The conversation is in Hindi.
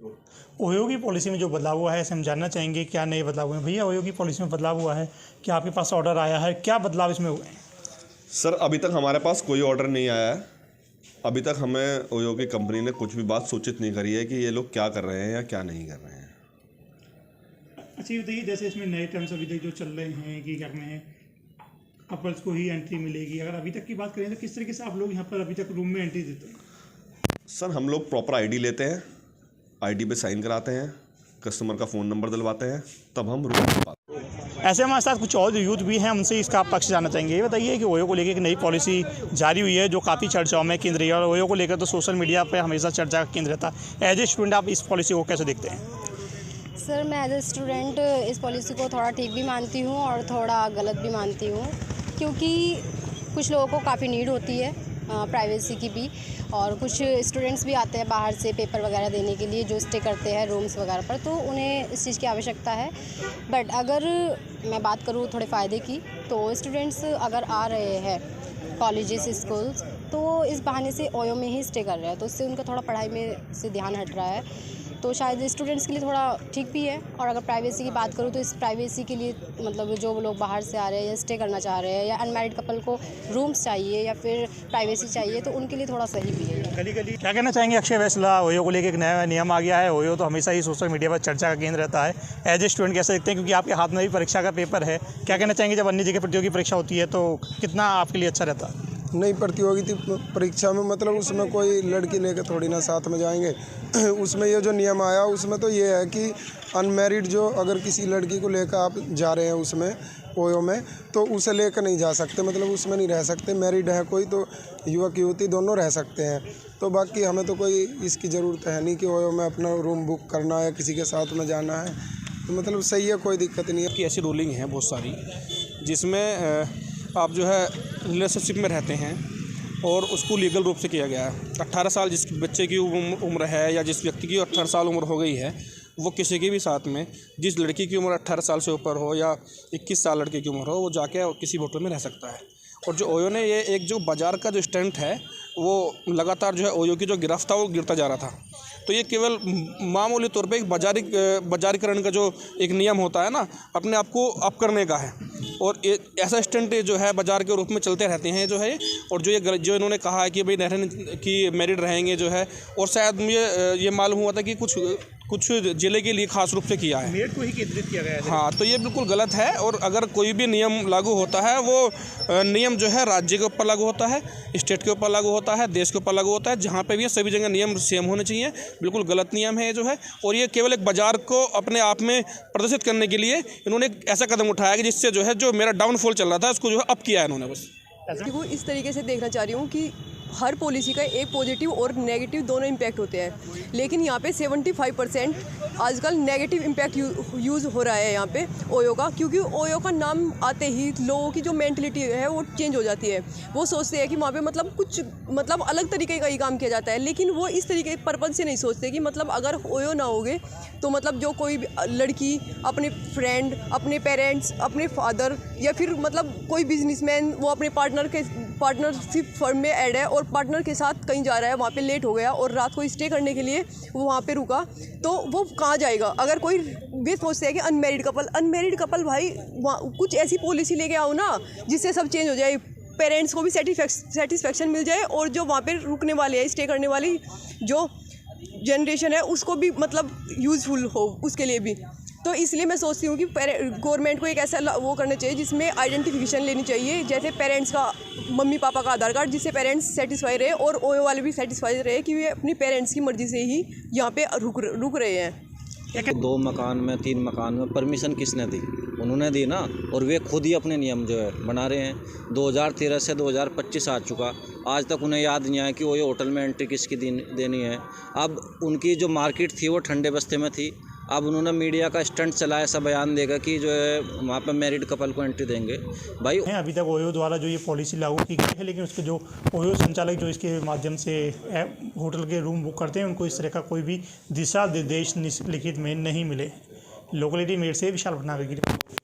ओयो की पॉलिसी में जो बदलाव हुआ है, इसे हम जानना चाहेंगे क्या नए बदलाव हुए हैं। भैया, ओयो की पॉलिसी में बदलाव हुआ है, क्या आपके पास ऑर्डर आया है, क्या बदलाव इसमें हुए हैं? सर, अभी तक हमारे पास कोई ऑर्डर नहीं आया है। अभी तक हमें ओयो की कंपनी ने कुछ भी बात सूचित नहीं करी है कि ये लोग क्या कर रहे हैं या क्या नहीं कर रहे हैं। अच्छा, ये बताइए, जैसे इसमें नए टर्म्स अभी तक जो चल रहे हैं कि क्या कहते हैं, कपल्स को ही एंट्री मिलेगी। अगर अभी तक की बात करें तो किस तरीके से आप लोग यहाँ पर अभी तक रूम में एंट्री देते हैं? सर, हम लोग प्रॉपर आईडी लेते हैं, आईडी पे साइन कराते हैं, कस्टमर का फ़ोन नंबर दिलवाते हैं, तब हम रूम में पाते हैं। ऐसे हमारे साथ कुछ और यूथ भी हैं, उनसे इसका आप पक्ष जानना चाहेंगे। ये बताइए कि ओयो को लेकर एक नई पॉलिसी जारी हुई है जो काफ़ी चर्चाओं में केंद्र है, और ओयो को लेकर तो सोशल मीडिया पर हमेशा चर्चा का केंद्र रहता है। एज ए स्टूडेंट आप इस पॉलिसी को कैसे देखते हैं? सर, मैं एज ए स्टूडेंट इस पॉलिसी को थोड़ा ठीक भी मानती हूँ और थोड़ा गलत भी मानती हूँ, क्योंकि कुछ लोगों को काफ़ी नीड होती है प्राइवेसी की भी, और कुछ स्टूडेंट्स भी आते हैं बाहर से पेपर वगैरह देने के लिए जो स्टे करते हैं रूम्स वगैरह पर, तो उन्हें इस चीज़ की आवश्यकता है। बट अगर मैं बात करूँ थोड़े फ़ायदे की, तो स्टूडेंट्स अगर आ रहे हैं कॉलेजेस स्कूल्स, तो इस बहाने से ओयो में ही स्टे कर रहे हैं, तो इससे उनका थोड़ा पढ़ाई में से ध्यान हट रहा है, तो शायद स्टूडेंट्स के लिए थोड़ा ठीक भी है। और अगर प्राइवेसी की बात करूँ तो इस प्राइवेसी के लिए मतलब जो लोग बाहर से आ रहे हैं या स्टे करना चाह रहे हैं या अनमैरिड कपल को रूम्स चाहिए या फिर प्राइवेसी चाहिए, तो उनके लिए थोड़ा सही भी है। गली क्या कहना चाहेंगे अक्षय वैसला? ओयो को लेकर एक नया नियम आ गया है। ओयो तो हमेशा ही सोशल मीडिया पर चर्चा का केंद्र रहता है। एज ए स्टूडेंट कैसे देखते हैं, क्योंकि आपके हाथ में भी परीक्षा का पेपर है, क्या कहना चाहेंगे जब अन्य जगह प्रतियोगी परीक्षा होती है तो कितना आपके लिए अच्छा रहता है? नहीं, प्रतियोगिता परीक्षा में मतलब उसमें कोई लड़की लेकर थोड़ी ना साथ में जाएंगे। उसमें ये जो नियम आया उसमें तो ये है कि अनमैरिड जो अगर किसी लड़की को लेकर आप जा रहे हैं उसमें ओयो में, तो उसे लेकर नहीं जा सकते, मतलब उसमें नहीं रह सकते। मैरिड है कोई तो युवक युवती दोनों रह सकते हैं। तो बाकी हमें तो कोई इसकी ज़रूरत है नहीं कि ओयो में अपना रूम बुक करना है या किसी के साथ में जाना है, तो मतलब सही है, कोई दिक्कत नहीं है। कि ऐसी रूलिंग है बहुत सारी जिसमें आप जो है रिलेशनशिप में रहते हैं और उसको लीगल रूप से किया गया है। 18 साल जिस बच्चे की उम्र है या जिस व्यक्ति की 18 साल उम्र हो गई है, वो किसी के भी साथ में, जिस लड़की की उम्र 18 साल से ऊपर हो या 21 साल लड़के की उम्र हो, वो जाके किसी होटल में रह सकता है। और जो ओयो ने ये एक जो बाज़ार का जो स्टंट है, वो लगातार जो है ओयो की जो गिरफ्त था वो गिरता जा रहा था। तो ये केवल मामूली तौर पे एक बाजारीकरण का जो एक नियम होता है ना, अपने आप को अप करने का है। और ऐसा स्टंट जो है बाज़ार के रूप में चलते रहते हैं जो है। और जो इन्होंने कहा है कि भाई रहने की मैरिड रहेंगे जो है, और शायद मुझे ये मालूम हुआ था कि कुछ ज़िले के लिए खास रूप से किया है, मेरिट को ही केंद्रित किया गया है। हाँ, तो ये बिल्कुल गलत है। और अगर कोई भी नियम लागू होता है, वो नियम जो है राज्य के ऊपर लागू होता है, स्टेट के ऊपर लागू होता है, देश के ऊपर लागू होता है। जहाँ पे भी है सभी जगह नियम सेम होने चाहिए। बिल्कुल गलत नियम है ये जो है, और ये केवल एक बाज़ार को अपने आप में प्रदर्शित करने के लिए इन्होंने एक ऐसा कदम उठाया कि जिससे जो है जो मेरा डाउनफॉल चल रहा था उसको जो है अप किया है इन्होंने बस। वो इस तरीके से देखना चाह रही हूँ कि हर पॉलिसी का एक पॉजिटिव और नेगेटिव दोनों इम्पैक्ट होते हैं, लेकिन यहाँ पे 75% आजकल नेगेटिव इम्पैक्ट यूज़ हो रहा है यहाँ पे ओयो का, क्योंकि ओयो का नाम आते ही लोगों की जो मेंटलिटी है वो चेंज हो जाती है। वो सोचते हैं कि वहाँ पे मतलब कुछ मतलब अलग तरीके का ही काम किया जाता है, लेकिन वो इस तरीके पर्पज़ से नहीं सोचते कि मतलब अगर ओयो ना होगे तो मतलब जो कोई लड़की अपने फ्रेंड, अपने पेरेंट्स, अपने फादर या फिर मतलब कोई बिजनेसमैन वो अपने पार्टनरशिप फर्म में ऐड है और पार्टनर के साथ कहीं जा रहा है, वहाँ पे लेट हो गया और रात को स्टे करने के लिए वो वहाँ पे रुका, तो वो कहाँ जाएगा? अगर कोई भी सोचते हैं कि अनमेरिड कपल भाई कुछ ऐसी पॉलिसी लेके आओ ना जिससे सब चेंज हो जाए, पेरेंट्स को भी सेटिस्फेक्शन मिल जाए और जो वहाँ पे रुकने वाले हैं, स्टे करने वाली जो जनरेशन है उसको भी मतलब यूज़फुल हो उसके लिए भी। तो इसलिए मैं सोचती हूँ कि गवर्नमेंट को एक ऐसा वो करना चाहिए जिसमें आइडेंटिफिकेशन लेनी चाहिए, जैसे पेरेंट्स का, मम्मी पापा का आधार कार्ड, जिससे पेरेंट्स सेटिस्फाई रहे और ओयो वाले भी सेटिस्फाई रहे कि वे अपनी पेरेंट्स की मर्ज़ी से ही यहाँ पे रुक रहे हैं। 2 मकान में 3 मकान में परमिशन किसने दी? उन्होंने दी ना, और वे खुद ही अपने नियम जो है बना रहे हैं। 2013 से 2025 आ चुका, आज तक उन्हें याद नहीं आया कि वो ये होटल में एंट्री किसकी देनी है। अब उनकी जो मार्केट थी वो ठंडे बस्ते में थी, अब उन्होंने मीडिया का स्टंट चलाया, ऐसा बयान देगा कि जो है वहाँ पर मैरिड कपल को एंट्री देंगे भाई। अभी तक ओयो द्वारा जो ये पॉलिसी लागू की गई है, लेकिन उसके जो ओयो संचालक जो इसके माध्यम से होटल के रूम बुक करते हैं, उनको इस तरह का कोई भी दिशा निर्देश लिखित में नहीं मिले। लोकलिटी मेड से विशाल भटनागर की रिपोर्ट।